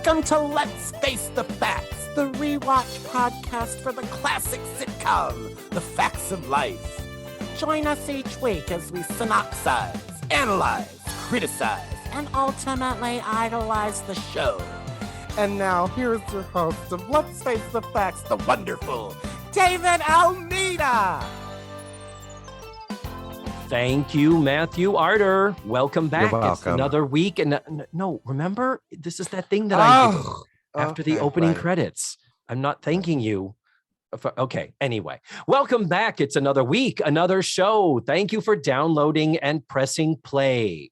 Welcome to Let's Face the Facts, the rewatch podcast for the classic sitcom, The Facts of Life. Join us each week as we synopsize, analyze, criticize, and ultimately idolize the show. And now, here's your host of Let's Face the Facts, the wonderful David Almeida. Thank you, Matthew Arter. Welcome back. You're welcome. It's another week. And no, remember, this is that thing that I did after the opening credits. I'm not thanking you. Okay, anyway. Welcome back. It's another week, another show. Thank you for downloading and pressing play.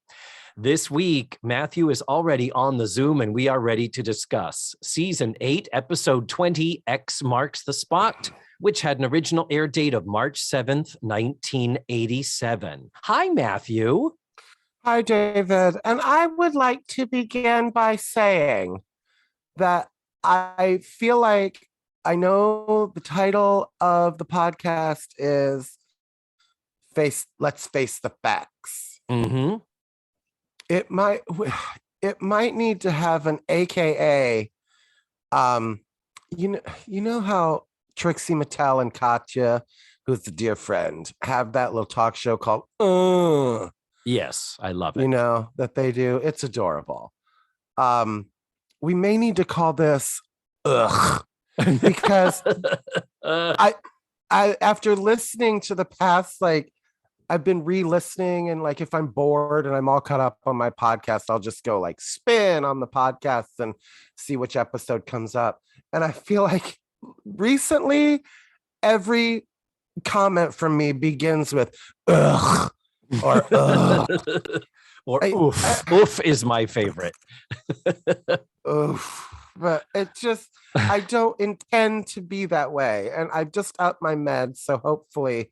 This week, Matthew is already on the Zoom, and we are ready to discuss Season 8, Episode 20, X Marks the Spot, which had an original air date of March 7th, 1987. Hi, Matthew. Hi, David. And I would like to begin by saying that I feel like I know the title of the podcast is Let's Face the Facts. Mm-hmm. It might need to have an AKA. You know how Trixie Mattel and Katya, who's the dear friend, have that little talk show called Yes, I love it. You know, that they do. It's adorable. We may need to call this Ugh. Because I after listening to the past, like I've been re-listening, and like if I'm bored and I'm all caught up on my podcast, I'll just go like spin on the podcast and see which episode comes up. And I feel like recently every comment from me begins with ugh or ugh. Or oof. Oof is my favorite. Oof. But it just, I don't intend to be that way. And I just upped my meds. So hopefully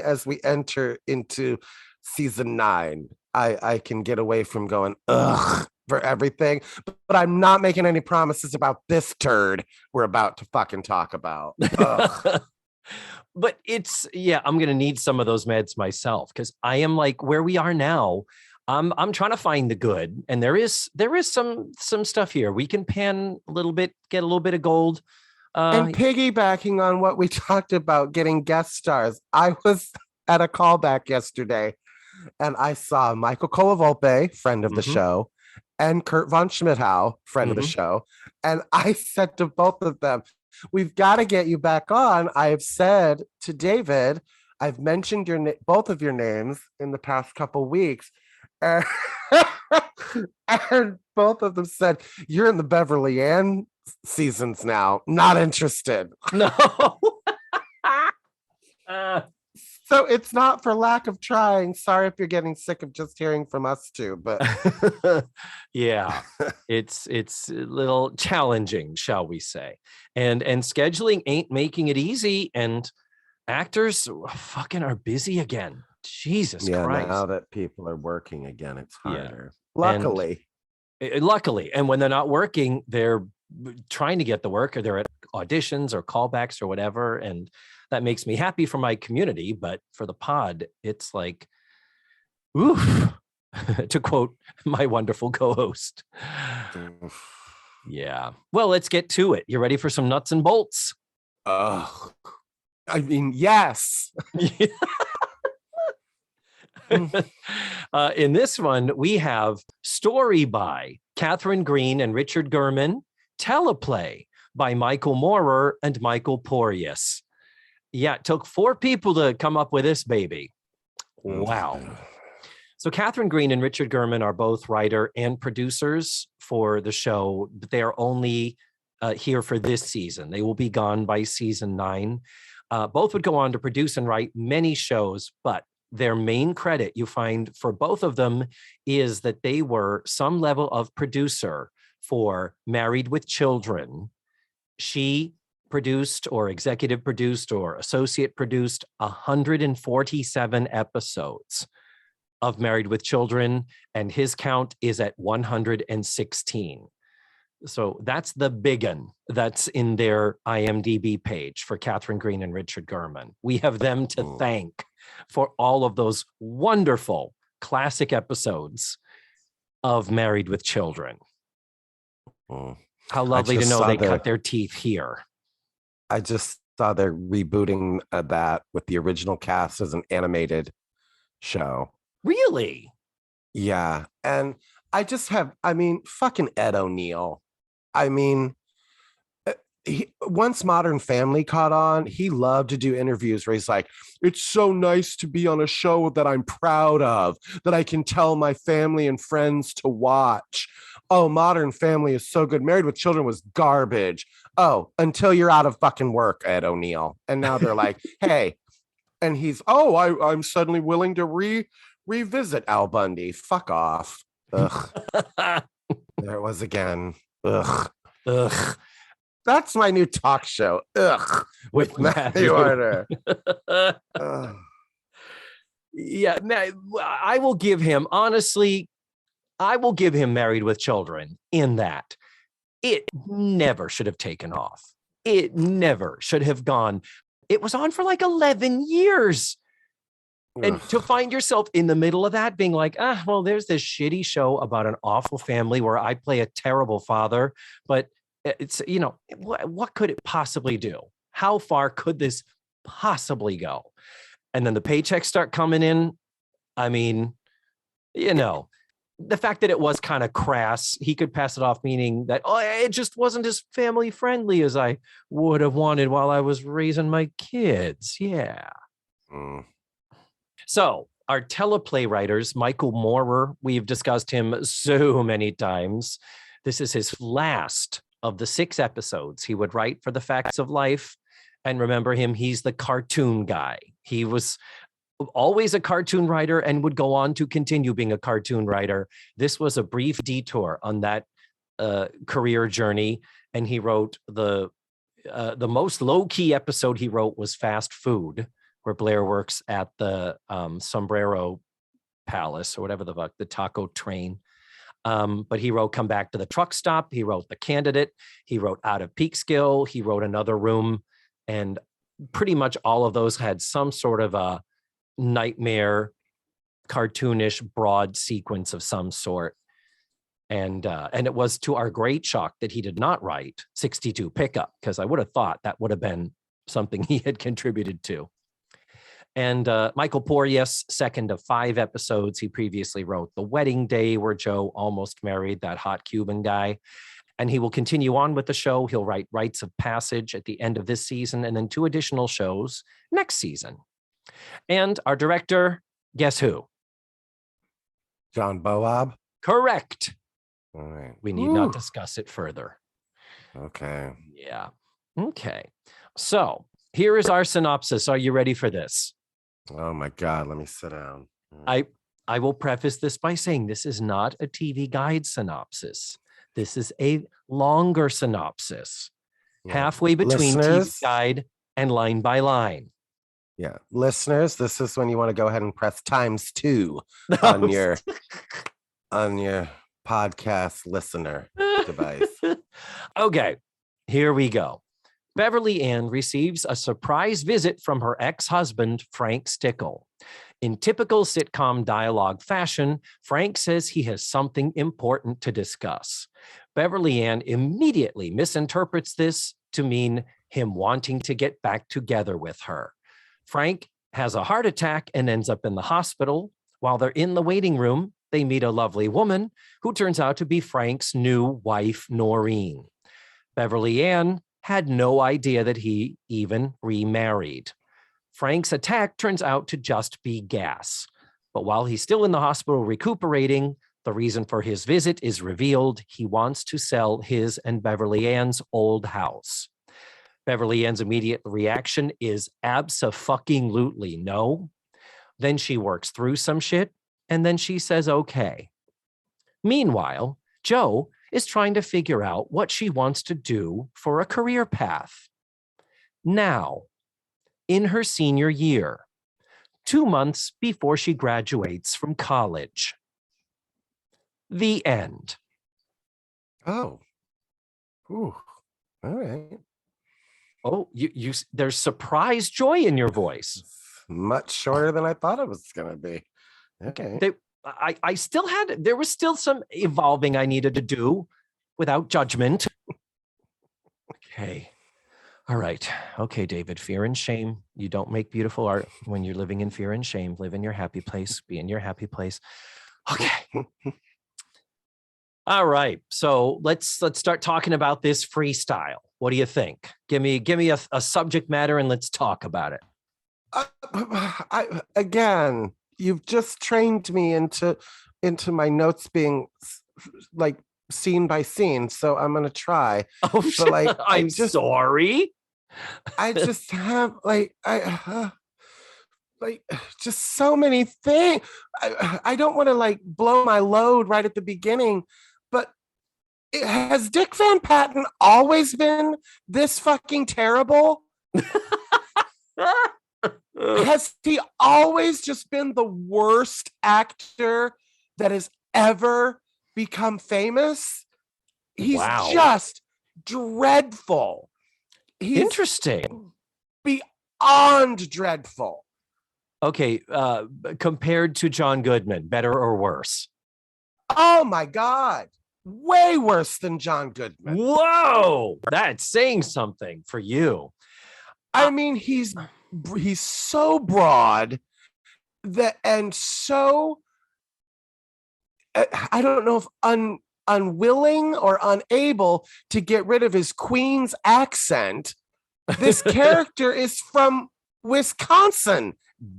as we enter into season 9, I can get away from going ugh for everything. But I'm not making any promises about this turd we're about to fucking talk about. But I'm going to need some of those meds myself, because I am like where we are now. I'm trying to find the good, and there is some stuff here. We can pan a little bit, get a little bit of gold. And piggybacking on what we talked about, getting guest stars. I was at a callback yesterday, and I saw Michael Colavolpe, friend of the show, and Kurt von Schmidtau, friend of the show. And I said to both of them, we've got to get you back on. I have said to David, I've mentioned both of your names in the past couple weeks. And, and both of them said, you're in the Beverly Ann seasons now. Not interested. No. So it's not for lack of trying. Sorry if you're getting sick of just hearing from us two, but yeah, it's a little challenging, shall we say. And scheduling ain't making it easy, and actors fucking are busy again. Jesus Christ. Now that people are working again, it's harder. Yeah. Luckily. And when they're not working, they're trying to get the work, or they're at auditions or callbacks or whatever. And that makes me happy for my community. But for the pod, it's like, oof, to quote my wonderful co-host. Yeah. Well, let's get to it. You ready for some nuts and bolts? I mean, yes. In this one, we have story by Catherine Green and Richard Gurman, teleplay by Michael Moorer and Michael Porteous. Yeah, it took 4 people to come up with this baby. Wow. So Catherine Green and Richard Gurman are both writer and producers for the show, but they are only here for this season. They will be gone by season 9. Both would go on to produce and write many shows, but their main credit you find for both of them is that they were some level of producer for Married with Children. She produced or executive produced or associate produced 147 episodes of Married with Children, and his count is at 116. So that's the big one that's in their IMDb page for Catherine Green and Richard Gurman. We have them to thank for all of those wonderful classic episodes of Married with Children. Mm. How lovely to just know saw they the- cut their teeth here. I just saw they're rebooting that with the original cast as an animated show. Really? Yeah. And fucking Ed O'Neill. I mean, once Modern Family caught on, he loved to do interviews where he's like, it's so nice to be on a show that I'm proud of, that I can tell my family and friends to watch. Oh, Modern Family is so good. Married with Children was garbage. Oh, until you're out of fucking work, Ed O'Neill. And now they're like, hey, and he's, I'm suddenly willing to revisit Al Bundy. Fuck off. Ugh. There it was again. Ugh. Ugh. That's my new talk show. Ugh. With Matthew Order. Yeah, I will give him, honestly, I will give him Married with Children in that it never should have taken off. It never should have gone. It was on for like 11 years. And to find yourself in the middle of that being like, well, there's this shitty show about an awful family where I play a terrible father, but it's, what could it possibly do? How far could this possibly go? And then the paychecks start coming in. I mean, the fact that it was kind of crass, he could pass it off, meaning that, it just wasn't as family friendly as I would have wanted while I was raising my kids. Yeah. Mm. So our teleplay writers, Michael Moorer, we've discussed him so many times. This is his last of the 6 episodes. He would write for The Facts of Life. And remember him, he's the cartoon guy. He was always a cartoon writer and would go on to continue being a cartoon writer. This was a brief detour on that career journey. And he wrote the most low-key episode he wrote was Fast Food, where Blair works at the Sombrero Palace or whatever the fuck, the taco train. But he wrote Come Back to the Truck Stop. He wrote The Candidate. He wrote Out of Peekskill. He wrote Another Room. And pretty much all of those had some sort of a nightmare, cartoonish, broad sequence of some sort. And it was to our great shock that he did not write 62 Pickup, because I would have thought that would have been something he had contributed to. And Michael Porteous, second of 5 episodes. He previously wrote The Wedding Day, where Joe almost married that hot Cuban guy. And he will continue on with the show. He'll write Rites of Passage at the end of this season, and then 2 additional shows next season. And our director, guess who? John Boab. Correct. All right. We need not discuss it further. Okay. Yeah. Okay. So here is our synopsis. Are you ready for this? Oh my God. Let me sit down. I will preface this by saying this is not a TV guide synopsis. This is a longer synopsis, halfway between TV guide and line by line. Yeah. Listeners, this is when you want to go ahead and press ×2 on your podcast listener device. Okay, here we go. Beverly Ann receives a surprise visit from her ex-husband, Frank Stickle. In typical sitcom dialogue fashion, Frank says he has something important to discuss. Beverly Ann immediately misinterprets this to mean him wanting to get back together with her. Frank has a heart attack and ends up in the hospital. While they're in the waiting room, they meet a lovely woman who turns out to be Frank's new wife, Noreen. Beverly Ann had no idea that he even remarried. Frank's attack turns out to just be gas. But while he's still in the hospital recuperating, the reason for his visit is revealed. He wants to sell his and Beverly Ann's old house. Beverly Ann's immediate reaction is abso-fucking-lutely no. Then she works through some shit, and then she says okay. Meanwhile, Joe is trying to figure out what she wants to do for a career path. Now, in her senior year, 2 months before she graduates from college. The end. Oh. Ooh. All right. Oh, you there's surprise joy in your voice. Much shorter than I thought it was going to be. Okay. I still had, there was still some evolving I needed to do, without judgment. Okay. All right. Okay, David, fear and shame. You don't make beautiful art when you're living in fear and shame. Live in your happy place. Be in your happy place. Okay. All right. So let's start talking about this freestyle. What do you think? Give me a subject matter and let's talk about it. Again, you've just trained me into my notes being like scene by scene, so I'm gonna try. Oh, but like I'm sorry. I just have like just so many things. I don't want to like blow my load right at the beginning, but has Dick Van Patten always been this fucking terrible? Has he always just been the worst actor that has ever become famous? He's just dreadful. He's interesting. Beyond dreadful. Okay, compared to John Goodman, better or worse? Oh my God. Way worse than John Goodman. Whoa, that's saying something for you. I mean, he's so broad that, and so I don't know if unwilling or unable to get rid of his Queen's accent. This character is from Wisconsin,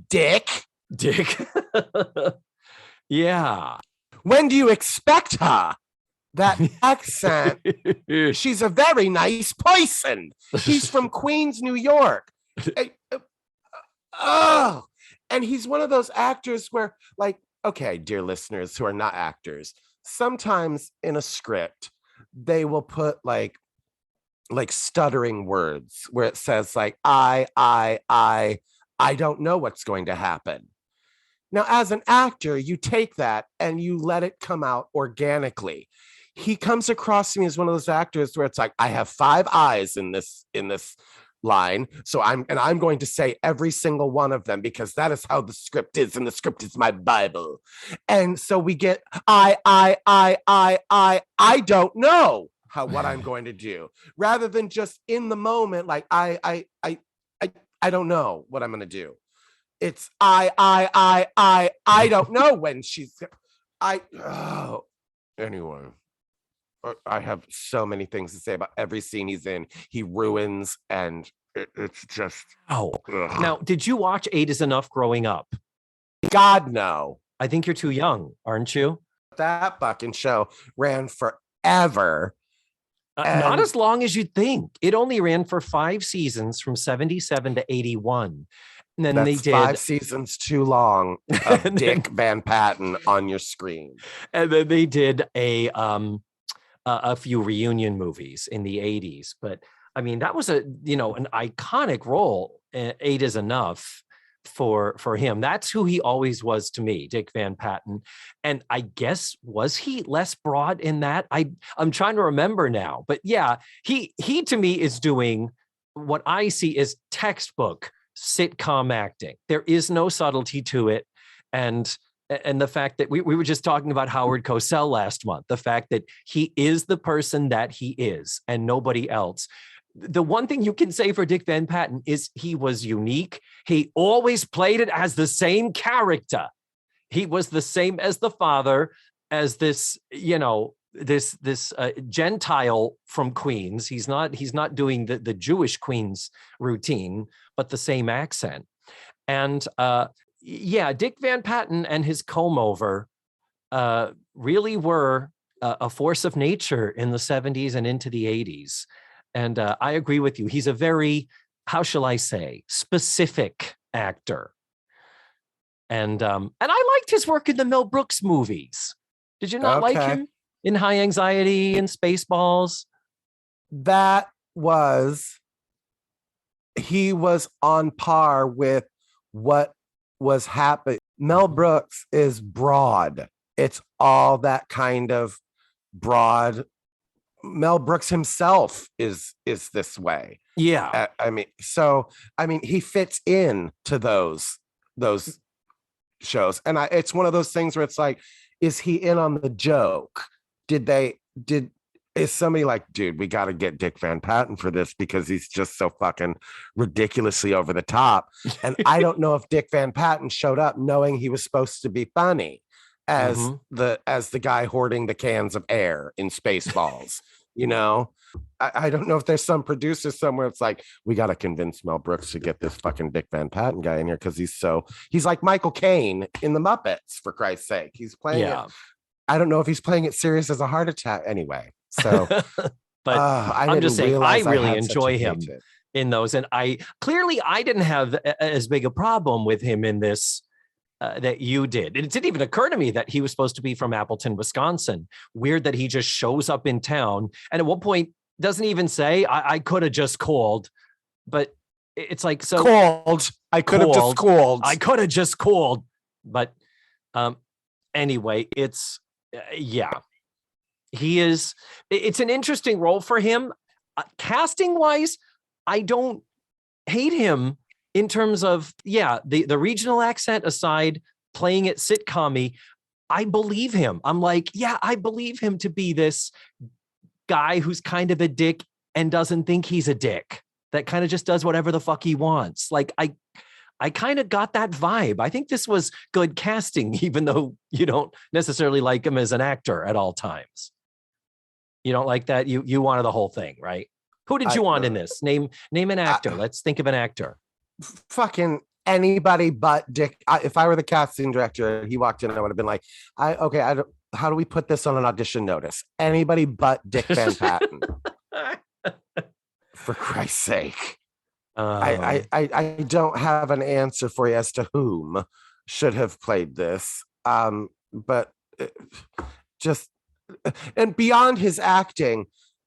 Dick. Yeah. When do you expect her? That accent. She's a very nice person. He's from Queens, New York. Oh, and he's one of those actors where, like, okay, dear listeners who are not actors, sometimes in a script, they will put like stuttering words where it says like, I don't know what's going to happen. Now, as an actor, you take that and you let it come out organically. He comes across to me as one of those actors where it's like, I have 5 eyes in this line, so I'm going to say every single one of them because that is how the script is, and the script is my Bible. And so we get I don't know what I'm going to do, rather than just in the moment like I don't know what I'm going to do. It's I don't know when she's anyway. I have so many things to say about every scene he's in. He ruins, and it's just. Oh, now, did you watch 8 is Enough growing up? God, no. I think you're too young, aren't you? That fucking show ran forever. Not as long as you'd think. It only ran for 5 seasons from 77 to 81. And then they did 5 seasons too long of Dick Van Patten on your screen. And then they did a few reunion movies in the 80s. But I mean, that was an iconic role. 8 is Enough for him. That's who he always was to me, Dick Van Patten. And I guess, was he less broad in that? I'm trying to remember now. But yeah, he to me is doing what I see as textbook sitcom acting. There is no subtlety to it. And the fact that we were just talking about Howard Cosell last month, the fact that he is the person that he is and nobody else. The one thing you can say for Dick Van Patten is he was unique. He always played it as the same character. He was the same as the father, as this, this Gentile from Queens. He's not doing the Jewish Queens routine, but the same accent. And yeah, Dick Van Patten and his comb over really were a force of nature in the 70s and into the 80s. And I agree with you. He's a very, how shall I say, specific actor. And I liked his work in the Mel Brooks movies. Did you not like him in High Anxiety and Spaceballs? He was on par with what was happening. Mel Brooks is broad. It's all that kind of broad. Mel Brooks himself is this way. Yeah. I mean, he fits in to those shows. And it's one of those things where it's like, is he in on the joke? Did is somebody like, dude, we got to get Dick Van Patten for this because he's just so fucking ridiculously over the top. And I don't know if Dick Van Patten showed up knowing he was supposed to be funny as the guy hoarding the cans of air in Spaceballs. You know, I don't know if there's some producer somewhere. It's like, we got to convince Mel Brooks to get this fucking Dick Van Patten guy in here because he's like Michael Caine in the Muppets, for Christ's sake. He's playing it. I don't know if he's playing it serious as a heart attack anyway. So, but I'm just saying, I really enjoy him in those. And I didn't have as big a problem with him in this that you did. It didn't even occur to me that he was supposed to be from Appleton, Wisconsin. Weird that he just shows up in town. And at one point doesn't even say, I could have just called, but it's like, so called. I could have just called. I could have just called. But anyway, it's, it's an interesting role for him. Casting wise, I don't hate him in terms of, the regional accent aside, playing it sitcom-y, I believe him. I'm like, I believe him to be this guy who's kind of a dick and doesn't think he's a dick, that kind of just does whatever the fuck he wants. Like, I kind of got that vibe. I think this was good casting, even though you don't necessarily like him as an actor at all times. You don't like that? You wanted the whole thing, right? Who did you want in this? Name an actor. Let's think of an actor. Fucking anybody but Dick. If I were the casting director, he walked in, I would have been like, how do we put this on an audition notice? Anybody but Dick Van Patten. For Christ's sake. I don't have an answer for you as to whom should have played this. But just, and beyond his acting,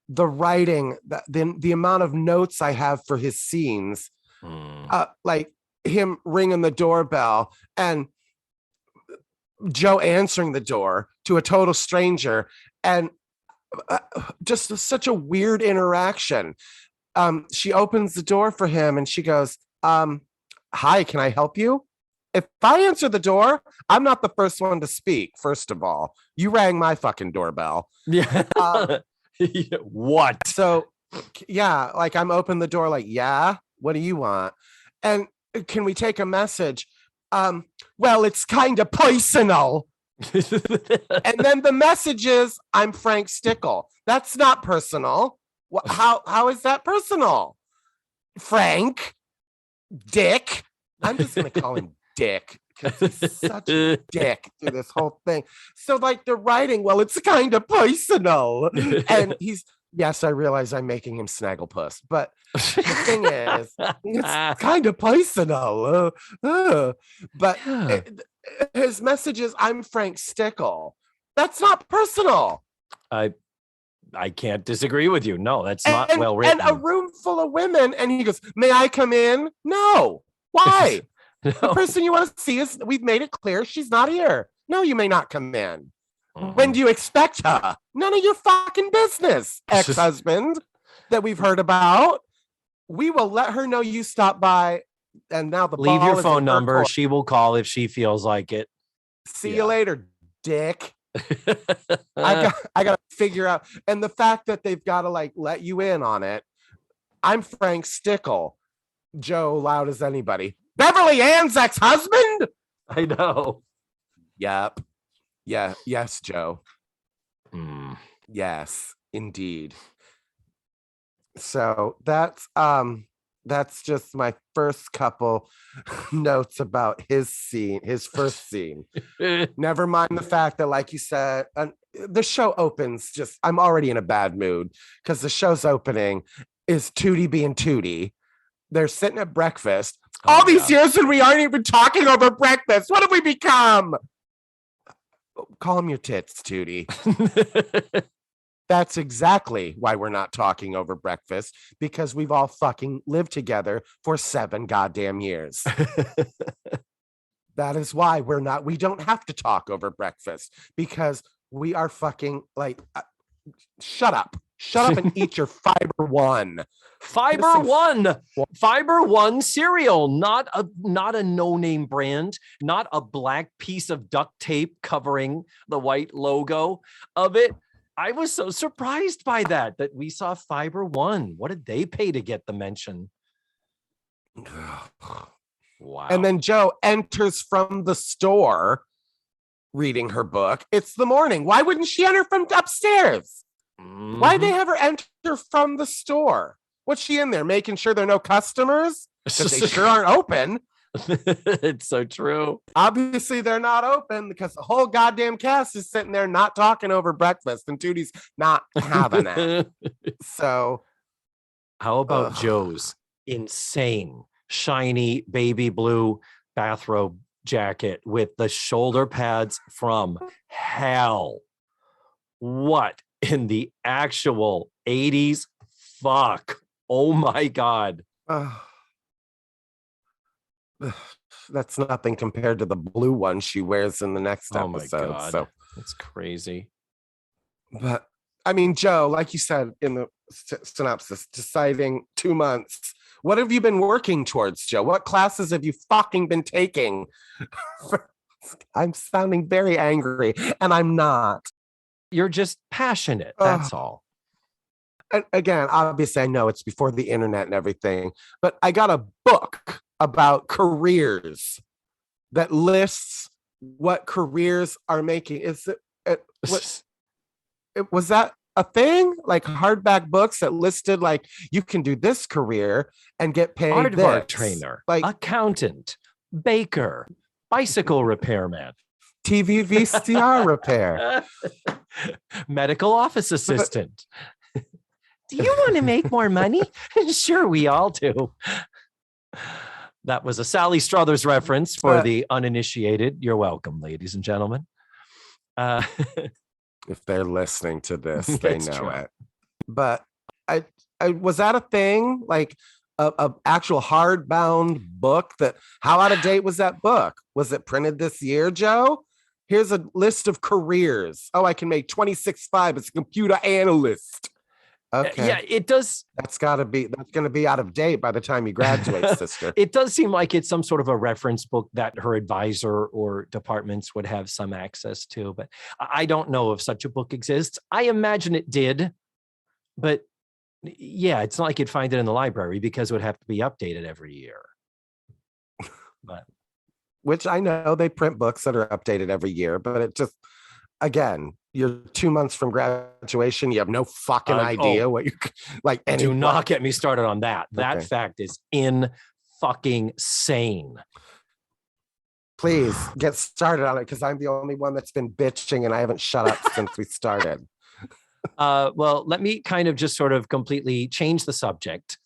the writing, the amount of notes I have for his scenes, like him ringing the doorbell and Joe answering the door to a total stranger, and just such a weird interaction. She opens the door for him and she goes, hi, can I help you? If I answer the door, I'm not the first one to speak. First of all, you rang my fucking doorbell. Yeah. What? So like I'm open the door, like, what do you want? And can we take a message? Well, it's kind of personal. And then the message is, I'm Frank Stickle. That's not personal. How is that personal? Frank? Dick? I'm just going to call him Dick because he's such a dick through this whole thing. So like the writing, well, it's kind of personal. And yes, I realize I'm making him Snagglepuss, but the thing is, it's kind of personal. But his message is, I'm Frank Stickle. That's not personal. I can't disagree with you. No, that's not well written. And a room full of women, and he goes, may I come in? No. Why? No. The person you want to see we've made it clear she's not here. No, you may not come in. When do you expect her? None of your fucking business, ex-husband that we've heard about. We will let her know you stopped by, and now leave your phone number. She will call if she feels like it. See you later, dick. I got to figure out, and the fact that they've got to like let you in on it. I'm Frank Stickle. Joe, loud as anybody. Beverly Ann's ex-husband. I know. Yep. Yeah. Yes, Joe. Yes, indeed. So that's just my first couple notes about his first scene. Never mind the fact that, like you said, the show opens I'm already in a bad mood because the show's opening is Tootie being Tootie. They're sitting at breakfast. All these years and we aren't even talking over breakfast. What have we become? Call them your tits, Tootie. That's exactly why we're not talking over breakfast, because we've all fucking lived together for 7 goddamn years. That is why we don't have to talk over breakfast, because we are fucking like, shut up and eat your Fiber One. Fiber One cereal, not a no-name brand, not a black piece of duct tape covering the white logo of it. I was so surprised by that we saw Fiber One. What did they pay to get the mention? Wow. And then Joe enters from the store reading her book. It's the morning. Why wouldn't she enter from upstairs? Mm-hmm. Why'd they have her enter from the store? What's she in there? Making sure there are no customers? Because they sure aren't open. It's so true. Obviously, they're not open because the whole goddamn cast is sitting there not talking over breakfast, and Tootie's not having that. So, how about Joe's insane, shiny baby blue bathrobe jacket with the shoulder pads from hell? What in the actual 80s? Fuck. Oh my God. That's nothing compared to the blue one she wears in the next episode. My God. So that's crazy. But I mean, Joe, like you said in the synopsis, deciding 2 months. What have you been working towards, Joe? What classes have you fucking been taking? I'm sounding very angry, and I'm not. You're just passionate. That's all. And again, obviously, I know it's before the internet and everything, but I got a book about careers that lists what careers are making. Was that a thing? Like hardback books that listed like you can do this career and get paid Aardvark trainer, like accountant, baker, bicycle repairman, TV VCR repair, medical office assistant. Do you want to make more money? Sure, we all do. That was a Sally Struthers reference for the uninitiated. You're welcome, ladies and gentlemen. If they're listening to this, they know it. But I was that a thing? Like a actual hardbound book that how out of date was that book? Was it printed this year, Joe? Here's a list of careers. Oh, I can make $26,500 as a computer analyst. Okay. Yeah, it does. That's going to be out of date by the time you graduate, sister. It does seem like it's some sort of a reference book that her advisor or departments would have some access to, but I don't know if such a book exists. I imagine it did, but yeah, it's not like you'd find it in the library because it would have to be updated every year. But which I know they print books that are updated every year, but it just, again, you're 2 months from graduation. You have no fucking idea what you like. Do not get me started on that. That fact is fucking sane. Please get started on it because I'm the only one that's been bitching and I haven't shut up since we started. Well, let me kind of just sort of completely change the subject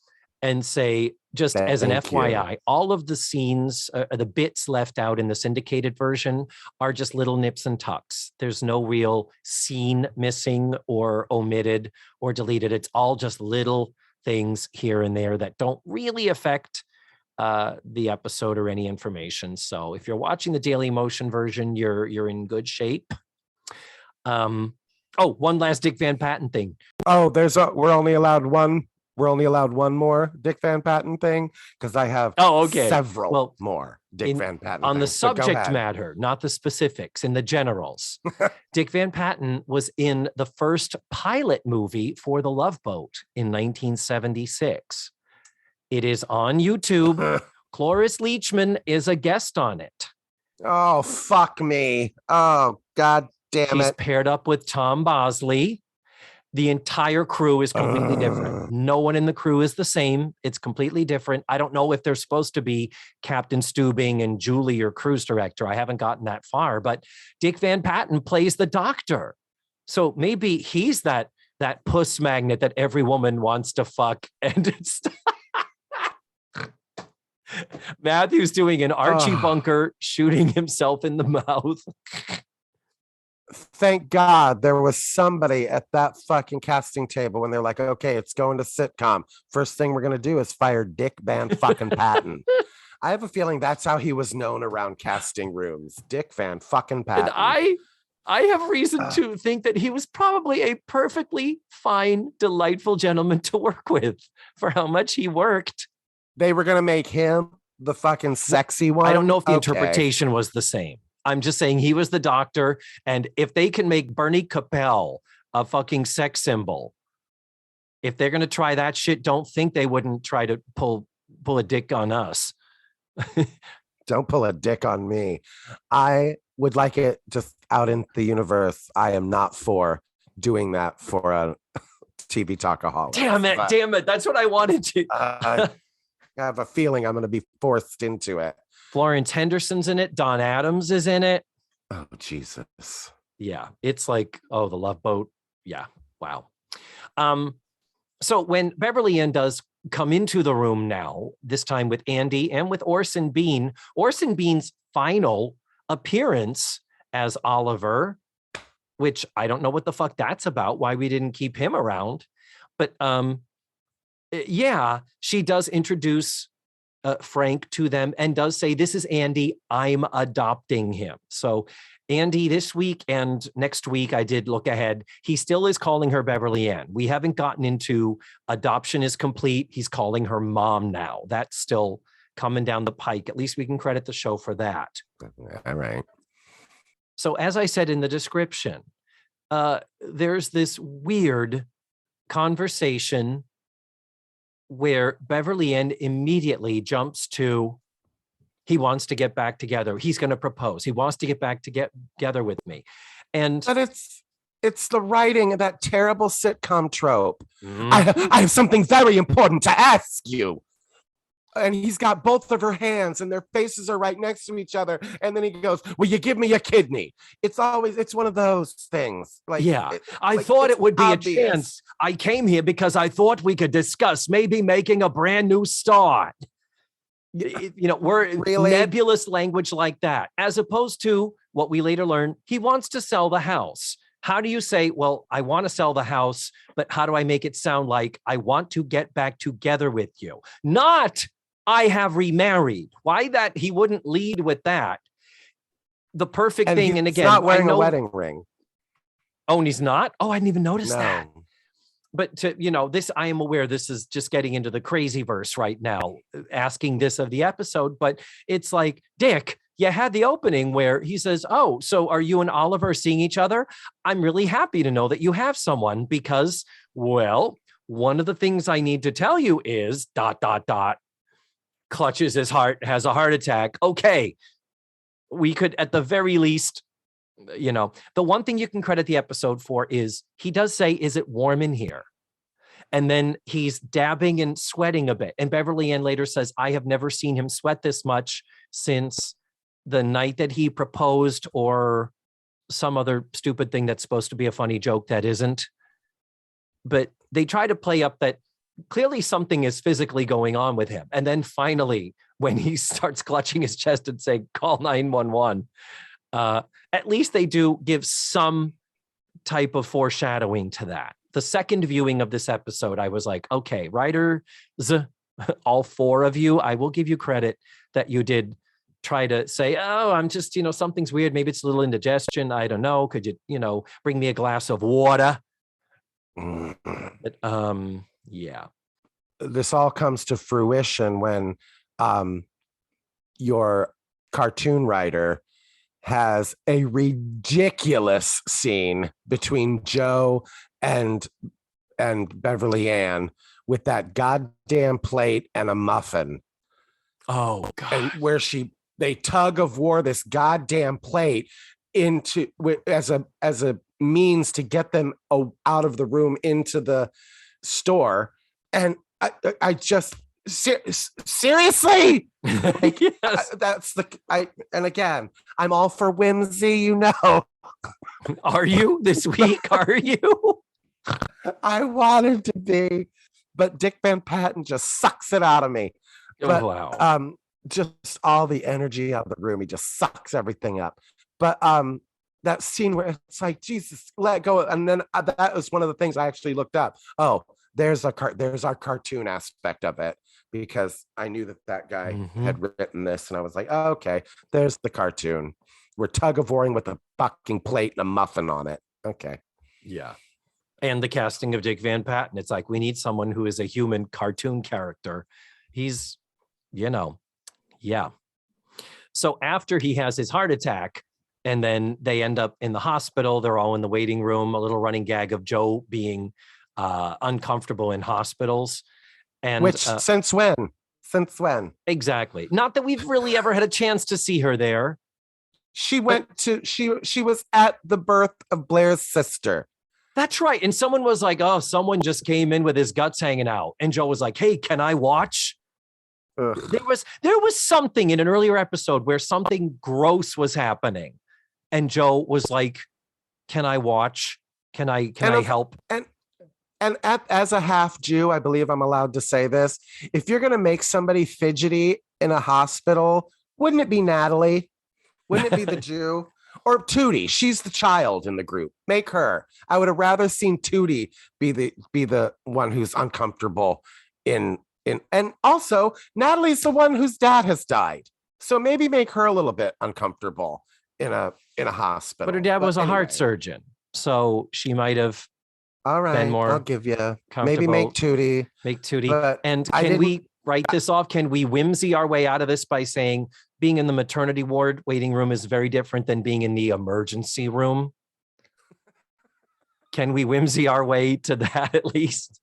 and say, just as an FYI, all of the scenes, the bits left out in the syndicated version are just little nips and tucks. There's no real scene missing or omitted or deleted. It's all just little things here and there that don't really affect the episode or any information. So if you're watching the Daily Motion version, you're in good shape. One last Dick Van Patten thing. Oh, we're only allowed one more Dick Van Patten thing because I have several more Dick Van Patten on things. The subject matter, not the specifics, in the generals. Dick Van Patten was in the first pilot movie for The Love Boat in 1976. It is on YouTube. Cloris Leachman is a guest on it. Oh, fuck me. Oh, God damn it. She's paired up with Tom Bosley. The entire crew is completely different. No one in the crew is the same. It's completely different. I don't know if they're supposed to be Captain Steubing and Julie or cruise director. I haven't gotten that far, but Dick Van Patten plays the doctor. So maybe he's that puss magnet that every woman wants to fuck. And it's Matthew's doing an Archie Bunker, shooting himself in the mouth. Thank God there was somebody at that fucking casting table when they're like, okay, it's going to sitcom. First thing we're going to do is fire Dick Van fucking Patten. I have a feeling that's how he was known around casting rooms. Dick Van fucking Patten. And I have reason to think that he was probably a perfectly fine, delightful gentleman to work with for how much he worked. They were going to make him the fucking sexy one. I don't know if the interpretation was the same. I'm just saying he was the doctor. And if they can make Bernie Capel a fucking sex symbol. If they're going to try that shit, don't think they wouldn't try to pull a dick on us. Don't pull a dick on me. I would like it just out in the universe. I am not for doing that for a TV talkaholic. Damn it. That's what I wanted to. I have a feeling I'm going to be forced into it. Florence Henderson's in it. Don Adams is in it. Oh, Jesus. Yeah. It's like, oh, the Love Boat. Yeah. Wow. So when Beverly Ann does come into the room now, this time with Andy and with Orson Bean, Orson Bean's final appearance as Oliver, which I don't know what the fuck that's about, why we didn't keep him around. But yeah, she does introduce Frank to them and does say, this is Andy, I'm adopting him. So Andy this week and next week, I did look ahead. He still is calling her Beverly Ann. We haven't gotten into adoption is complete. He's calling her mom now. That's still coming down the pike. At least we can credit the show for that. All right. So as I said in the description, there's this weird conversation where Beverly Ann immediately jumps to, he wants to get back together. He's going to propose. He wants to get back together with me. But it's the writing of that terrible sitcom trope. I have something very important to ask you. And he's got both of her hands and their faces are right next to each other. And then he goes, will you give me a kidney? It's one of those things. I thought it would be obvious. A chance. I came here because I thought we could discuss maybe making a brand new start. We're really? Nebulous language like that, as opposed to what we later learn. He wants to sell the house. How do you say, well, I want to sell the house, but how do I make it sound like I want to get back together with you? Not I have remarried. Why that he wouldn't lead with that? The perfect thing. And again, not wearing a wedding ring. Oh, and he's not? Oh, I didn't even notice that. But this, I am aware this is just getting into the crazy verse right now, asking this of the episode, but it's like, Dick, you had the opening where he says, oh, so are you and Oliver seeing each other? I'm really happy to know that you have someone because, well, one of the things I need to tell you is ... clutches his heart, has a heart attack. Okay. We could, at the very least, the one thing you can credit the episode for is he does say, is it warm in here? And then he's dabbing and sweating a bit. And Beverly Ann later says, I have never seen him sweat this much since the night that he proposed or some other stupid thing that's supposed to be a funny joke that isn't. But they try to play up that clearly something is physically going on with him. And then finally, when he starts clutching his chest and saying, call 911, at least they do give some type of foreshadowing to that. The second viewing of this episode, I was like, okay, writers, all four of you, I will give you credit that you did try to say, oh, I'm just, something's weird. Maybe it's a little indigestion. I don't know. Could you, bring me a glass of water? But, yeah. This all comes to fruition when your cartoon writer has a ridiculous scene between Joe and Beverly Ann with that goddamn plate and a muffin. Oh God. And where they tug of war this goddamn plate into as a means to get them out of the room into the store. And I just seriously, yes. And again, I'm all for whimsy, Are you this week? Are you? I wanted to be, but Dick Van Patten just sucks it out of me. But, wow. Just all the energy out of the room, he just sucks everything up. But that scene where it's like, Jesus, let go, and then that was one of the things I actually looked up. Oh, there's our cartoon aspect of it, because I knew that guy had written this, and I was like, oh, okay, there's the cartoon. We're tug of warring with a fucking plate and a muffin on it. Okay. Yeah. And the casting of Dick Van Patten. It's like, we need someone who is a human cartoon character. He's, yeah. So after he has his heart attack, And then they end up in the hospital. They're all in the waiting room, a little running gag of Joe being uncomfortable in hospitals. And Which since when? Since when? Exactly. Not that we've really ever had a chance to see her there. She was at the birth of Blair's sister. That's right. And someone was like, oh, someone just came in with his guts hanging out. And Joe was like, hey, can I watch? Ugh. There was something in an earlier episode where something gross was happening. And Joe was like, can I watch? Can I help? And as a half Jew, I believe I'm allowed to say this. If you're going to make somebody fidgety in a hospital, wouldn't it be Natalie? Wouldn't it be the Jew? Or Tootie? She's the child in the group. Make her. I would have rather seen Tootie be the one who's uncomfortable in and also Natalie's the one whose dad has died. So maybe make her a little bit uncomfortable in a hospital. But her dad was a heart surgeon. So she might have all right, more I'll give you. Maybe make Tootie. And can we write this off? Can we whimsy our way out of this by saying being in the maternity ward waiting room is very different than being in the emergency room? Can we whimsy our way to that at least?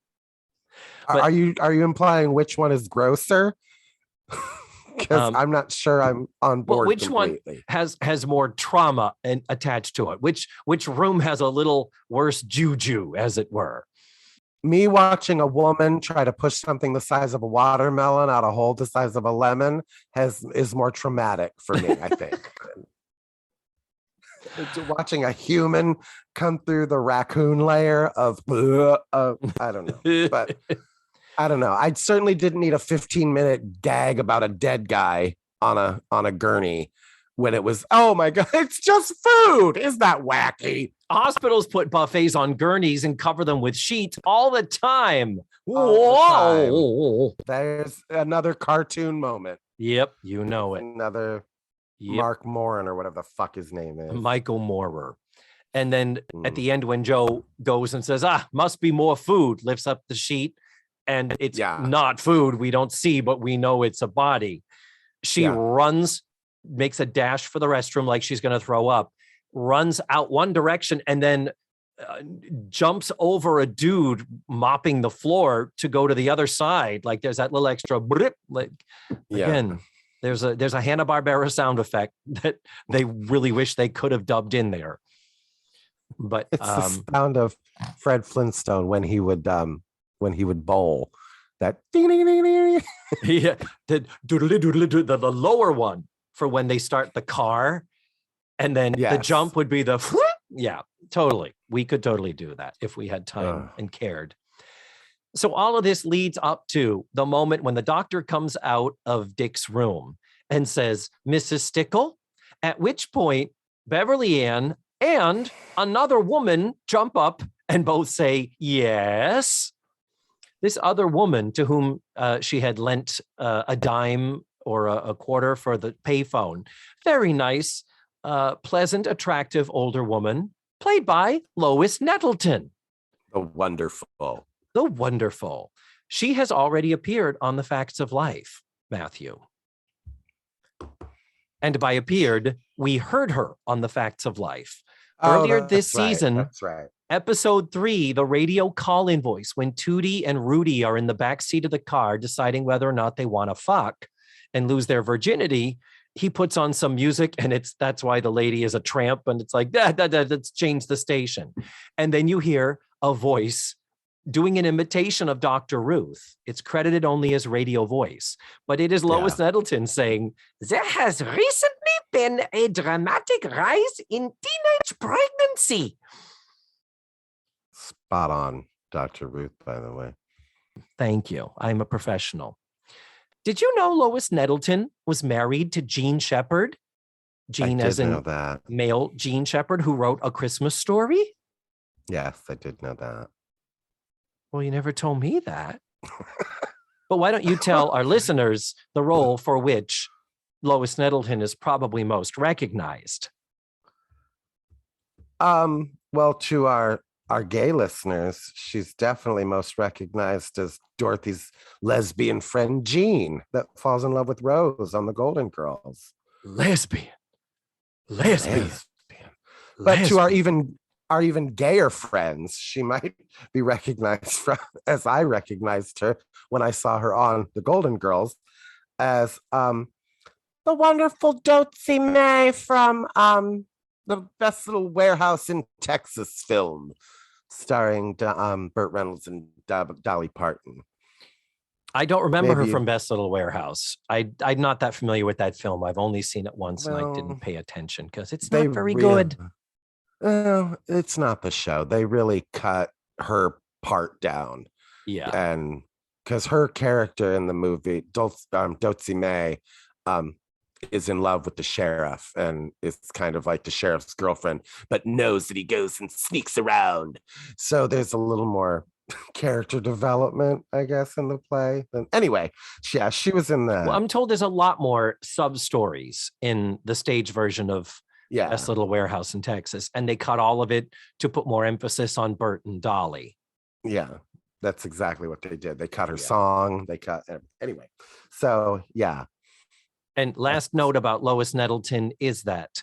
But, are you implying which one is grosser? Because I'm not sure I'm on board. Which completely. one has more trauma attached to it? Which room has a little worse juju, as it were? Me watching a woman try to push something the size of a watermelon out a hole the size of a lemon is more traumatic for me, I think. Watching a human come through the raccoon layer of I don't know, but I don't know. I certainly didn't need a 15-minute gag about a dead guy on a gurney when it was, oh my God, it's just food. Isn't that wacky? Hospitals put buffets on gurneys and cover them with sheets all the time. Whoa. There's another cartoon moment. Yep, you know it. Another Mark Moran or whatever the fuck his name is. Michael Moorer. And then at the end, when Joe goes and says, must be more food, lifts up the sheet. And it's not food we don't see, but we know it's a body. She runs, makes a dash for the restroom like she's going to throw up, runs out one direction, and then jumps over a dude mopping the floor to go to the other side. Like there's that little extra blip. Again, there's a Hanna-Barbera sound effect that they really wish they could have dubbed in there. But it's the sound of Fred Flintstone when he would bowl. That yeah, the lower one for when they start the car, and then the jump would be the totally. We could totally do that if we had time and cared. So all of this leads up to the moment when the doctor comes out of Dick's room and says, Mrs. Stickle, at which point Beverly Ann and another woman jump up and both say, yes. This other woman to whom she had lent a dime or a quarter for the payphone, very nice, pleasant, attractive older woman, played by Lois Nettleton. The wonderful. She has already appeared on The Facts of Life, Matthew. And by appeared, we heard her on The Facts of Life. Earlier this season, that's right. Episode 3, the radio call-in voice, when Tootie and Rudy are in the back seat of the car deciding whether or not they want to fuck and lose their virginity, he puts on some music, and that's why the lady is a tramp, and it's like, let's change the station. And then you hear a voice doing an imitation of Dr. Ruth. It's credited only as radio voice, but it is Lois Nettleton saying, there has recently been a dramatic rise in teenage pregnancy. Spot on, Dr. Ruth, by the way. Thank you. I'm a professional. Did you know Lois Nettleton was married to Gene Shepard? Gene as in male Gene Shepard, who wrote A Christmas Story? Yes, I did know that. Well, you never told me that. But why don't you tell our listeners the role for which Lois Nettleton is probably most recognized? Well, to our gay listeners, she's definitely most recognized as Dorothy's lesbian friend, Jean, that falls in love with Rose on the Golden Girls. Lesbian. But to our even gayer friends, she might be recognized from, as I recognized her when I saw her on The Golden Girls, as the wonderful Dotsy May from the Best Little Warehouse in Texas film, starring Burt Reynolds and Dolly Parton. I don't remember her from Best Little Warehouse. I'm not that familiar with that film. I've only seen it once, and I didn't pay attention because it's not very good. It's not the show. They really cut her part down. Yeah. And because her character in the movie, Dotsy May, is in love with the sheriff and is kind of like the sheriff's girlfriend, but knows that he goes and sneaks around. So there's a little more character development, I guess, in the play. And anyway, yeah, she was in the. Well, I'm told there's a lot more sub stories in the stage version of Best Little Warehouse in Texas, and they cut all of it to put more emphasis on Bert and Dolly. Yeah, that's exactly what they did. They cut her song. They cut anyway. So yeah. And last note about Lois Nettleton is that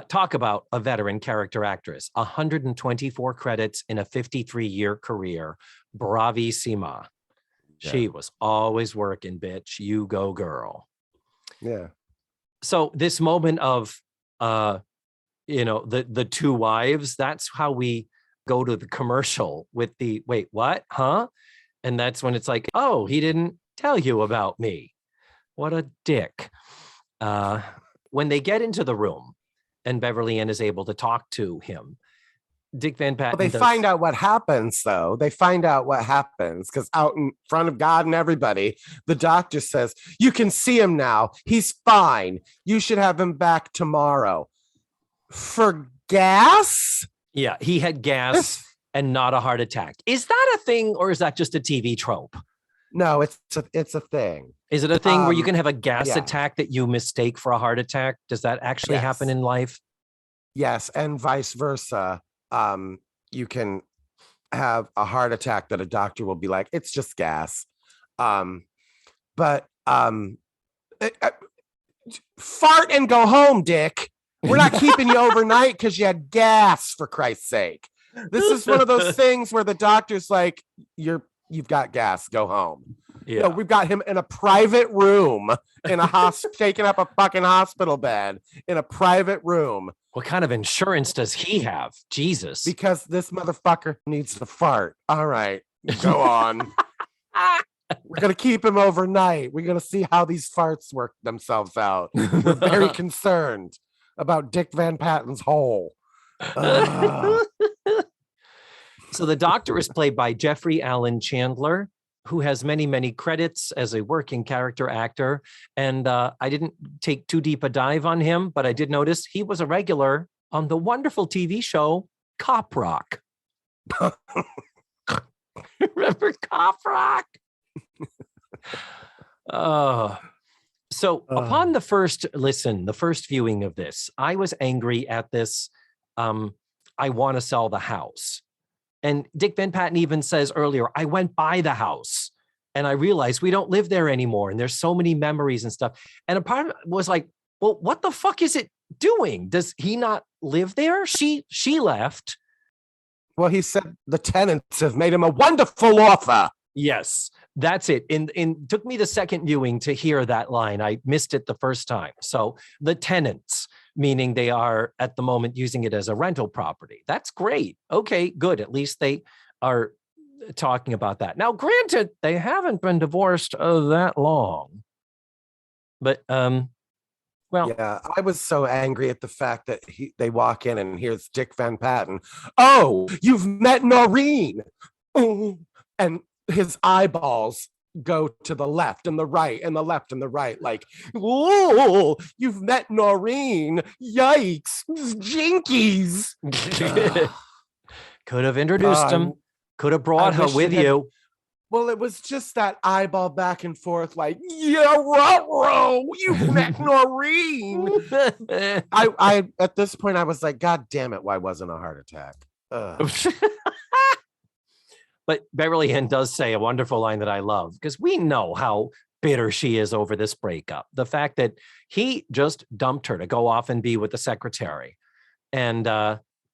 talk about a veteran character actress, 124 credits in a 53-year career. Bravissima. Yeah. She was always working, bitch. You go, girl. Yeah. So this moment of, the two wives, that's how we go to the commercial with the, wait, what? Huh? And that's when it's like, oh, he didn't tell you about me. What a dick. When they get into the room and Beverly Ann is able to talk to him, Dick Van Patten. Well, they find out what happens, though. They find out what happens because out in front of God and everybody, the doctor says, you can see him now. He's fine. You should have him back tomorrow. For gas? Yeah, he had gas and not a heart attack. Is that a thing or is that just a TV trope? No, it's a thing. Is it a thing where you can have a gas attack that you mistake for a heart attack? Does that actually happen in life? Yes, and vice versa. You can have a heart attack that a doctor will be like, it's just gas. Fart and go home, Dick. We're not keeping you overnight because you had gas, for Christ's sake. This is one of those things where the doctor's like, you've got gas, go home. Yeah. No, we've got him in a private room in a hospital, taking up a fucking hospital bed in a private room. What kind of insurance does he have? Jesus. Because this motherfucker needs to fart. All right, go on. We're going to keep him overnight. We're going to see how these farts work themselves out. We're very concerned about Dick Van Patten's hole. So the doctor is played by Jeffrey Allen Chandler, who has many, many credits as a working character actor. And I didn't take too deep a dive on him, but I did notice he was a regular on the wonderful TV show Cop Rock. Remember Cop Rock? So upon the first viewing of this, I was angry at this. I want to sell the house. And Dick Van Patten even says earlier, I went by the house and I realized we don't live there anymore. And there's so many memories and stuff. And a part of it was like, well, what the fuck is it doing? Does he not live there? She left. Well, he said the tenants have made him a wonderful offer. Yes, that's it. In took me the second viewing to hear that line. I missed it the first time. So the tenants, meaning they are at the moment using it as a rental property. That's great. Okay, good. At least they are talking about that. Now, granted, they haven't been divorced that long. But, well. Yeah, I was so angry at the fact that they walk in and here's Dick Van Patten. Oh, you've met Noreen. Oh, and his eyeballs go to the left and the right and the left and the right, like, oh, you've met Noreen. Yikes, jinkies. Could have introduced him. Could have brought her with you. Well, it was just that eyeball back and forth, like, yeah, ruh-roh, you've met Noreen. I at this point, I was like, God damn it, why wasn't a heart attack? But Beverly Ann does say a wonderful line that I love, because we know how bitter she is over this breakup. The fact that he just dumped her to go off and be with the secretary. And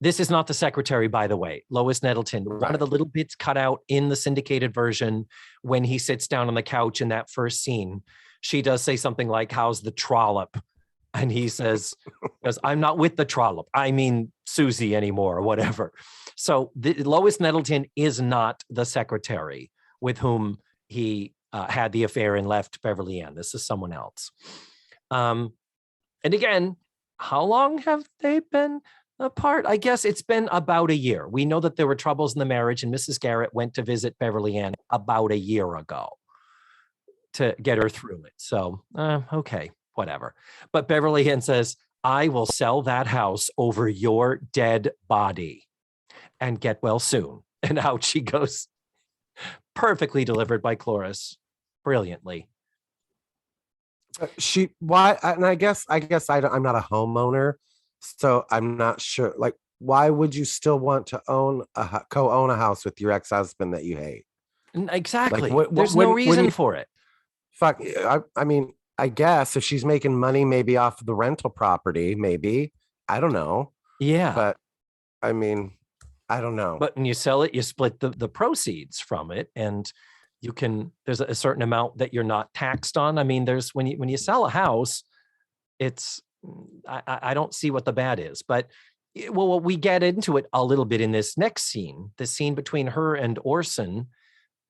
This is not the secretary, by the way. Lois Nettleton. One of the little bits cut out in the syndicated version when he sits down on the couch in that first scene, she does say something like, "How's the trollop?" And he says, "I'm not with the trollop. I mean Susie anymore," or whatever. So Lois Nettleton is not the secretary with whom he had the affair and left Beverly Ann. This is someone else. And again, how long have they been apart? I guess it's been about a year. We know that there were troubles in the marriage, and Mrs. Garrett went to visit Beverly Ann about a year ago to get her through it. So, okay, whatever. But Beverly Ann says, "I will sell that house over your dead body and get well soon." And out she goes. Perfectly delivered by Cloris. Brilliantly. I guess I'm not a homeowner, so I'm not sure. Like, why would you still want to co-own a house with your ex-husband that you hate? Exactly. Like, there's no reason for it. Fuck. I mean, I guess if she's making money, maybe off of the rental property, maybe. I don't know. Yeah. But I mean, I don't know. But when you sell it, you split the proceeds from it, and there's a certain amount that you're not taxed on. I mean, there's when you sell a house, it's I don't see what the bad is. But well, we get into it a little bit in this next scene, the scene between her and Orson.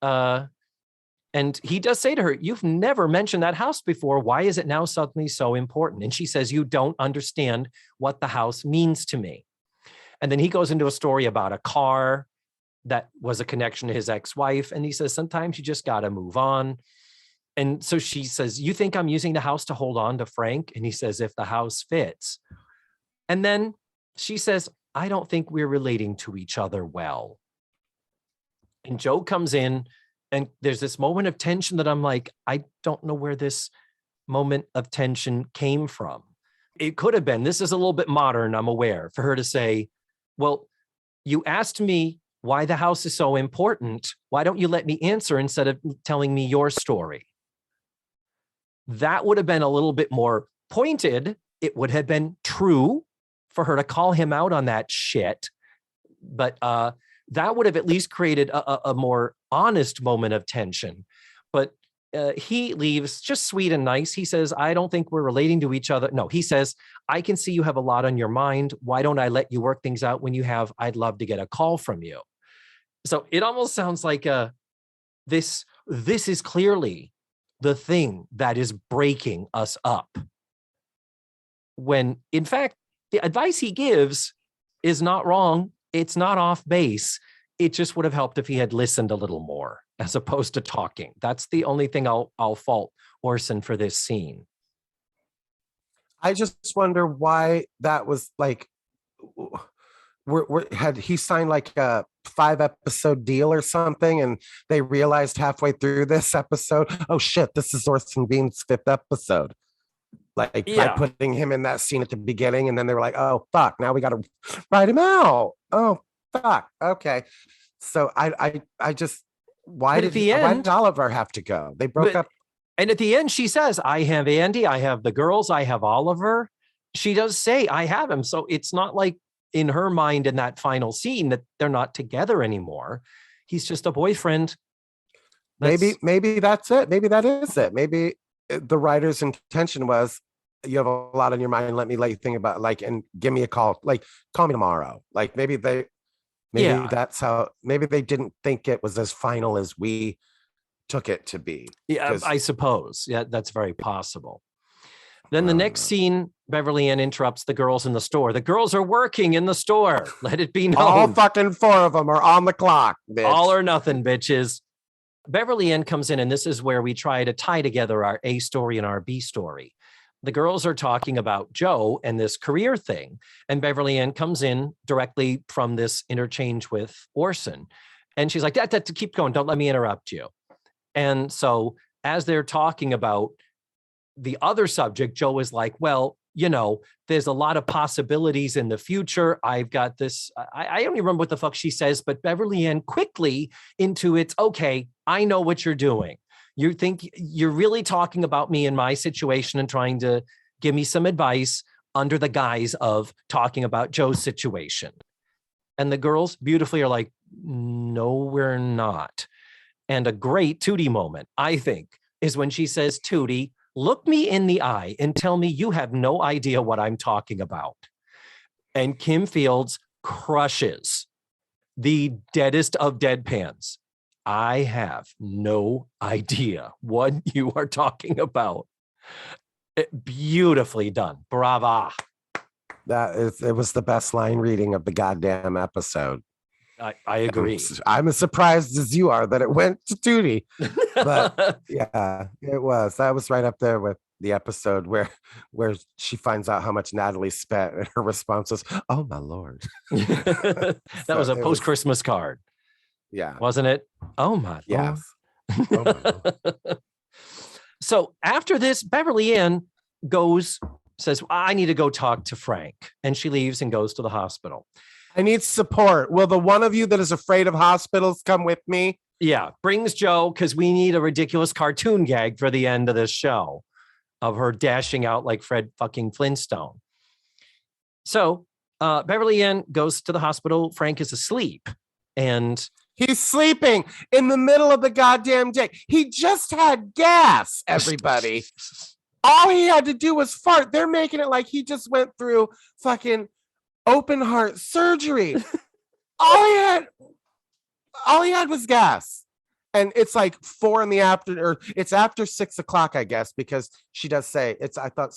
And he does say to her, "You've never mentioned that house before. Why is it now suddenly so important?" And she says, "You don't understand what the house means to me." And then he goes into a story about a car that was a connection to his ex-wife. And he says, sometimes you just got to move on. And so she says, "You think I'm using the house to hold on to Frank?" And he says, "If the house fits." And then she says, "I don't think we're relating to each other well." And Joe comes in, and there's this moment of tension that I'm like, I don't know where this moment of tension came from. It could have been, this is a little bit modern, I'm aware, for her to say, "Well, you asked me why the house is so important. Why don't you let me answer instead of telling me your story?" That would have been a little bit more pointed. It would have been true for her to call him out on that shit. But that would have at least created a more honest moment of tension. But he leaves just sweet and nice. He says, "I don't think we're relating to each other." No, he says, "I can see you have a lot on your mind. Why don't I let you work things out when you have? I'd love to get a call from you." So it almost sounds like this is clearly the thing that is breaking us up. When in fact, the advice he gives is not wrong. It's not off base. It just would have helped if he had listened a little more as opposed to talking. That's the only thing I'll fault Orson for this scene. I just wonder why that was like, had he signed like a 5-episode deal or something, and they realized halfway through this episode, oh shit, this is Orson Bean's 5th episode. Like by putting him in that scene at the beginning, and then they were like, "Oh fuck, now we got to write him out." Oh fuck, okay. So I just why did Oliver have to go? They broke up. And at the end, she says, "I have Andy, I have the girls, I have Oliver." She does say, "I have him." So it's not like in her mind in that final scene that they're not together anymore. He's just a boyfriend. Maybe that's it. Maybe that is it. Maybe the writer's intention was, you have a lot on your mind. Let you think about and give me a call. Like, call me tomorrow. Like maybe that's how, maybe they didn't think it was as final as we took it to be. Yeah, I suppose. Yeah, that's very possible. Then the next scene, Beverly Ann interrupts the girls in the store. The girls are working in the store. Let it be known. All fucking 4 of them are on the clock, bitch. All or nothing, bitches. Beverly Ann comes in, and this is where we try to tie together our A story and our B story. The girls are talking about Joe and this career thing, and Beverly Ann comes in directly from this interchange with Orson. And she's like, that keep going. Don't let me interrupt you. And so as they're talking about the other subject, Joe is like, "Well, there's a lot of possibilities in the future. I've got this." I don't even remember what the fuck she says, but Beverly Ann quickly into it's, "Okay, I know what you're doing. You think you're really talking about me and my situation and trying to give me some advice under the guise of talking about Joe's situation." And the girls beautifully are like, no, we're not. And a great Tootie moment, I think, is when she says, Tootie, look me in the eye and tell me you have no idea what I'm talking about. And Kim Fields crushes the deadest of deadpans. I have no idea what you are talking about. Beautifully done. Brava. It was the best line reading of the goddamn episode. I agree. I'm as surprised as you are that it went to Tootie. But yeah, it was. That was right up there with the episode where she finds out how much Natalie spent, and her response was, "Oh my lord." That was a post-Christmas card. Yeah. Wasn't it? Oh my yes. Lord. Oh my lord. So after this, Beverly Ann says, I need to go talk to Frank. And she leaves and goes to the hospital. I need support. Will the one of you that is afraid of hospitals come with me? Yeah, brings Joe, because we need a ridiculous cartoon gag for the end of this show of her dashing out like Fred fucking Flintstone. So Beverly Ann goes to the hospital. Frank is asleep. And he's sleeping in the middle of the goddamn day. He just had gas, everybody. All he had to do was fart. They're making it like he just went through fucking open heart surgery. all he had was gas. And it's like 4 in the afternoon, or it's after 6 o'clock, I guess, because she does say I thought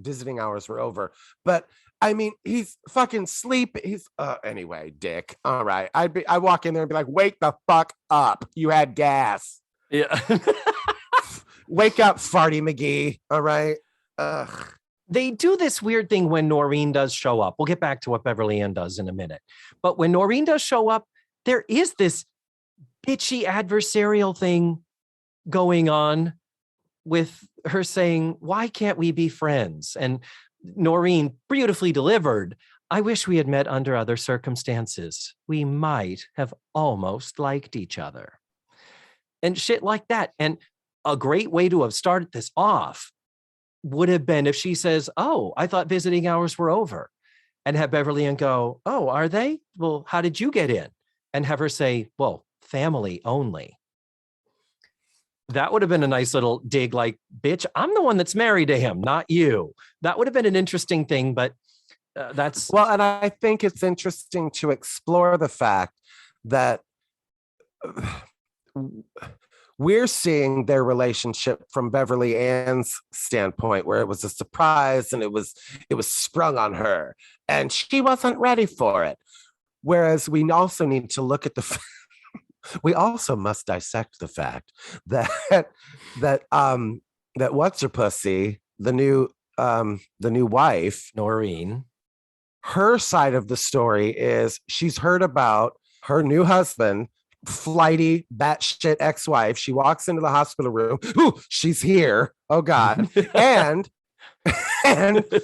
visiting hours were over. But I mean, he's fucking sleep. He's anyway, dick. All right. I walk in there and be like, wake the fuck up. You had gas. Yeah. Wake up, Farty McGee. All right. Ugh. They do this weird thing when Noreen does show up. We'll get back to what Beverly Ann does in a minute. But when Noreen does show up, there is this bitchy adversarial thing going on with her saying, why can't we be friends? And Noreen beautifully delivered. I wish we had met under other circumstances. We might have almost liked each other. And shit like that. And a great way to have started this off would have been if she says, oh, I thought visiting hours were over. And have Beverly Ann go, oh, are they? Well, how did you get in? And have her say, well, family only. That would have been a nice little dig, like, bitch, I'm the one that's married to him, not you. That would have been an interesting thing, but that's... Well, and I think it's interesting to explore the fact that we're seeing their relationship from Beverly Ann's standpoint, where it was a surprise and it was sprung on her and she wasn't ready for it. Whereas we also need to look at we also must dissect the fact that what's her pussy, the new wife, Noreen, her side of the story is she's heard about her new husband, flighty batshit ex-wife. She walks into the hospital room. Ooh, she's here. Oh God. and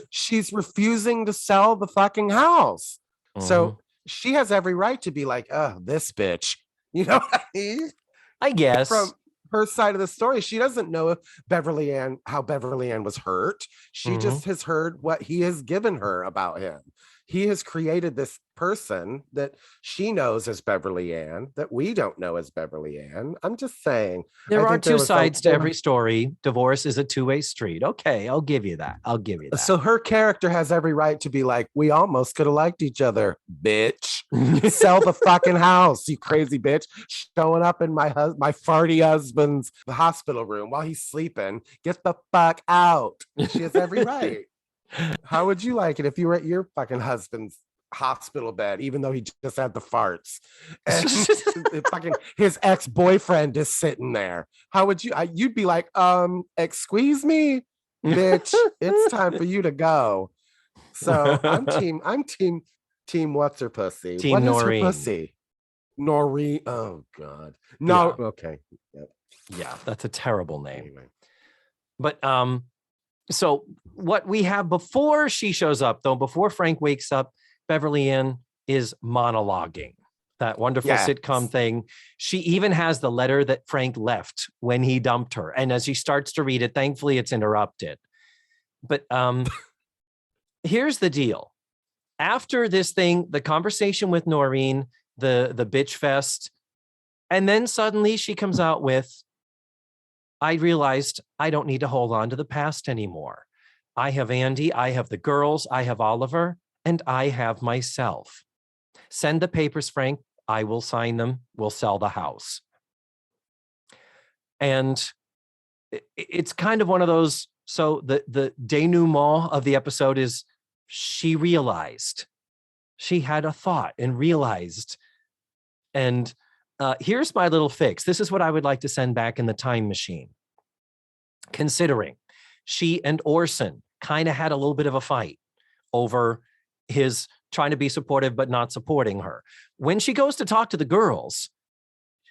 she's refusing to sell the fucking house. Mm-hmm. So she has every right to be like, oh, this bitch. You know what I mean? I guess. From her side of the story, she doesn't know how Beverly Ann was hurt. She just has heard what he has given her about him. He has created this person that she knows as Beverly Ann that we don't know as Beverly Ann. I'm just saying. There are two sides to every story. Divorce is a two-way street. Okay, I'll give you that. So her character has every right to be like, we almost could have liked each other, bitch. Sell the fucking house, you crazy bitch. Showing up in my farty husband's hospital room while he's sleeping. Get the fuck out. She has every right. How would you like it if you were at your fucking husband's hospital bed, even though he just had the farts, and fucking his ex-boyfriend is sitting there? How would you? You'd be like, excuse me, bitch, it's time for you to go. So I'm team. What's her pussy? Team what Noreen. Is her pussy? Noreen. Oh God. No. Yeah. Okay. Yep. Yeah, that's a terrible name. Anyway. But so what we have before she shows up, though, before Frank wakes up, Beverly Ann is monologuing. That wonderful sitcom thing. She even has the letter that Frank left when he dumped her. And as she starts to read it, thankfully it's interrupted. But here's the deal. After this thing, the conversation with Noreen, the bitch fest, and then suddenly she comes out with, I realized I don't need to hold on to the past anymore. I have Andy, I have the girls, I have Oliver, and I have myself. Send the papers, Frank. I will sign them. We'll sell the house. And it's kind of one of those. So the denouement of the episode is she realized, she had a thought and realized. And here's my little fix. This is what I would like to send back in the time machine. Considering she and Orson kind of had a little bit of a fight over his trying to be supportive but not supporting her. When she goes to talk to the girls,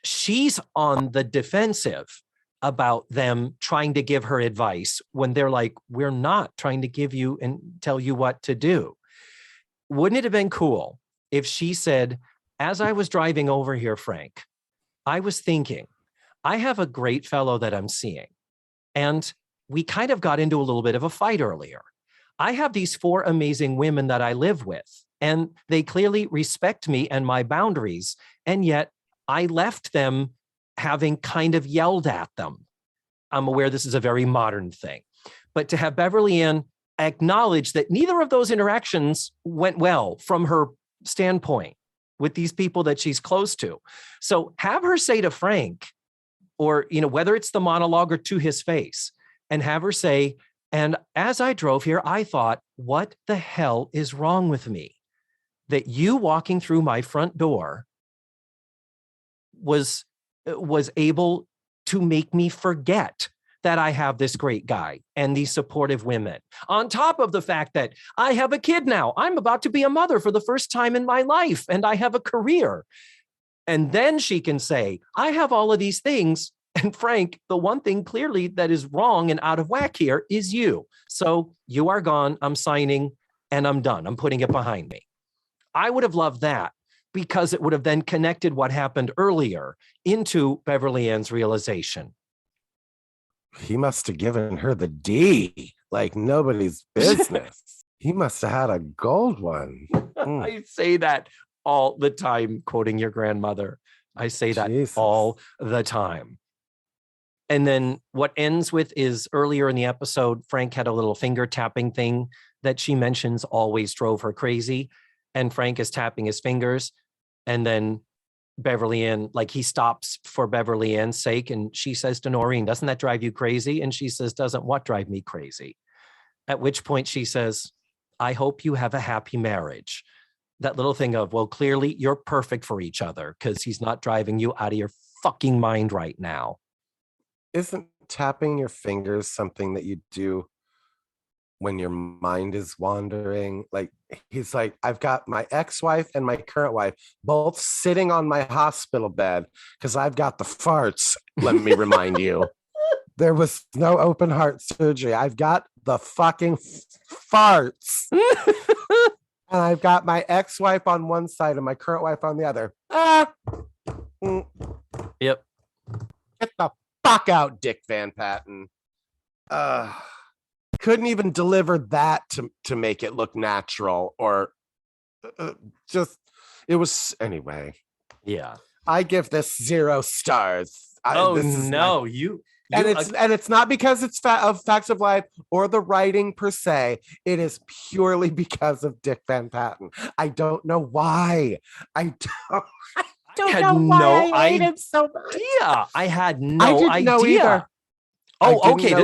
she's on the defensive about them trying to give her advice when they're like, we're not trying to give you and tell you what to do. Wouldn't it have been cool if she said, as I was driving over here, Frank, I was thinking, I have a great fellow that I'm seeing. And we kind of got into a little bit of a fight earlier. I have these 4 amazing women that I live with, and they clearly respect me and my boundaries. And yet I left them having kind of yelled at them. I'm aware this is a very modern thing, but to have Beverly Ann acknowledge that neither of those interactions went well from her standpoint with these people that she's close to. So have her say to Frank, or, whether it's the monologue or to his face, and have her say, and as I drove here, I thought, what the hell is wrong with me? That you walking through my front door was able to make me forget that I have this great guy and these supportive women. On top of the fact that I have a kid now, I'm about to be a mother for the first time in my life, and I have a career. And then she can say, I have all of these things. And Frank, the one thing clearly that is wrong and out of whack here is you. So you are gone. I'm signing and I'm done. I'm putting it behind me. I would have loved that, because it would have then connected what happened earlier into Beverly Ann's realization. He must have given her the D like nobody's business. He must have had a gold one. I say that all the time, quoting your grandmother. I say that all the time. And then what ends with is earlier in the episode, Frank had a little finger tapping thing that she mentions always drove her crazy. And Frank is tapping his fingers. And then Beverly Ann, like, he stops for Beverly Ann's sake. And she says to Noreen, doesn't that drive you crazy? And she says, doesn't what drive me crazy? At which point she says, I hope you have a happy marriage. That little thing of, well, clearly you're perfect for each other because he's not driving you out of your fucking mind right now. Isn't tapping your fingers something that you do when your mind is wandering? Like, he's like, I've got my ex-wife and my current wife both sitting on my hospital bed because I've got the farts. Let me remind you, there was no open heart surgery. I've got the fucking farts. And I've got my ex-wife on one side and my current wife on the other. Yep. Get the fuck out, Dick Van Patten. Couldn't even deliver that to make it look natural, or just, it was, anyway. Yeah. I give this 0 stars. It's not because it's of Facts of Life or the writing per se. It is purely because of Dick Van Patten. I don't know why. I don't know why I hate him so much. Yeah, I had no idea. Oh, okay.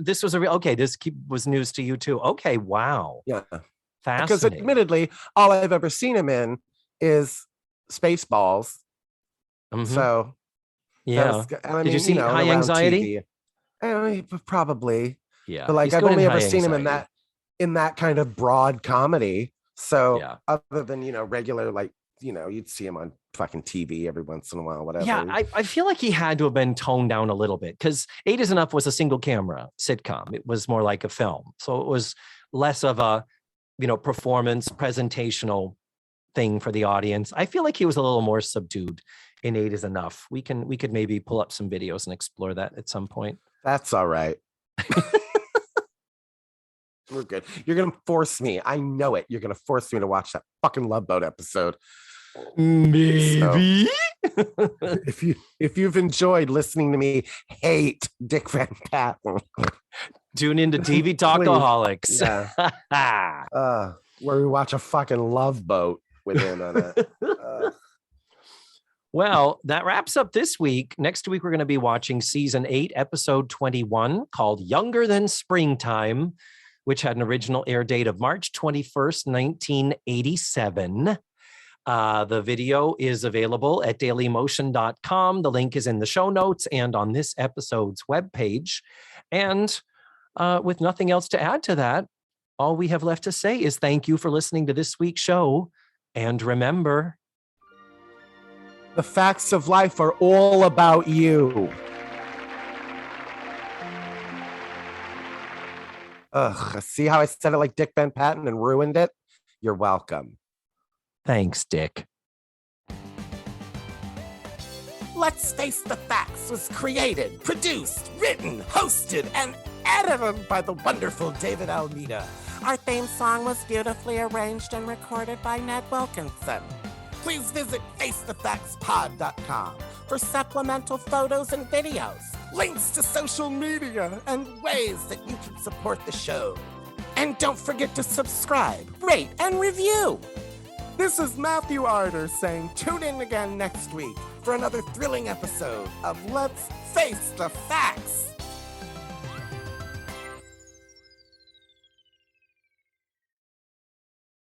This was a real. Okay, this was news to you too. Okay, wow. Yeah, fascinating. Because admittedly, all I've ever seen him in is Spaceballs. Mm-hmm. So yeah. Did you see High Anxiety? Probably. Yeah. But like, I've only ever seen him in that kind of broad comedy. So yeah. Other than, regular, like, you'd see him on fucking TV every once in a while, whatever. Yeah, I feel like he had to have been toned down a little bit, because 8 is Enough was a single camera sitcom. It was more like a film. So it was less of a, performance, presentational thing for the audience. I feel like he was a little more subdued in 8 is Enough. We could maybe pull up some videos and explore that at some point. That's all right. We're good. You're gonna force me. I know it. You're gonna force me to watch that fucking Love Boat episode. Maybe. So, if you've enjoyed listening to me hate Dick Van Patten, Tune into TV Talkaholics. Yeah. Where we watch a fucking Love Boat with him on it. Well, that wraps up this week. Next week, we're going to be watching season 8, episode 21, called Younger Than Springtime, which had an original air date of March 21st, 1987. The video is available at dailymotion.com. The link is in the show notes and on this episode's webpage. And with nothing else to add to that, all we have left to say is thank you for listening to this week's show. And remember, the facts of life are all about you. Ugh, see how I said it like Dick Van Patten and ruined it? You're welcome. Thanks, Dick. Let's Face the Facts was created, produced, written, hosted, and edited by the wonderful David Almeida. Our theme song was beautifully arranged and recorded by Ned Wilkinson. Please visit FaceTheFactsPod.com for supplemental photos and videos, links to social media, and ways that you can support the show. And don't forget to subscribe, rate, and review. This is Matthew Arder saying tune in again next week for another thrilling episode of Let's Face the Facts.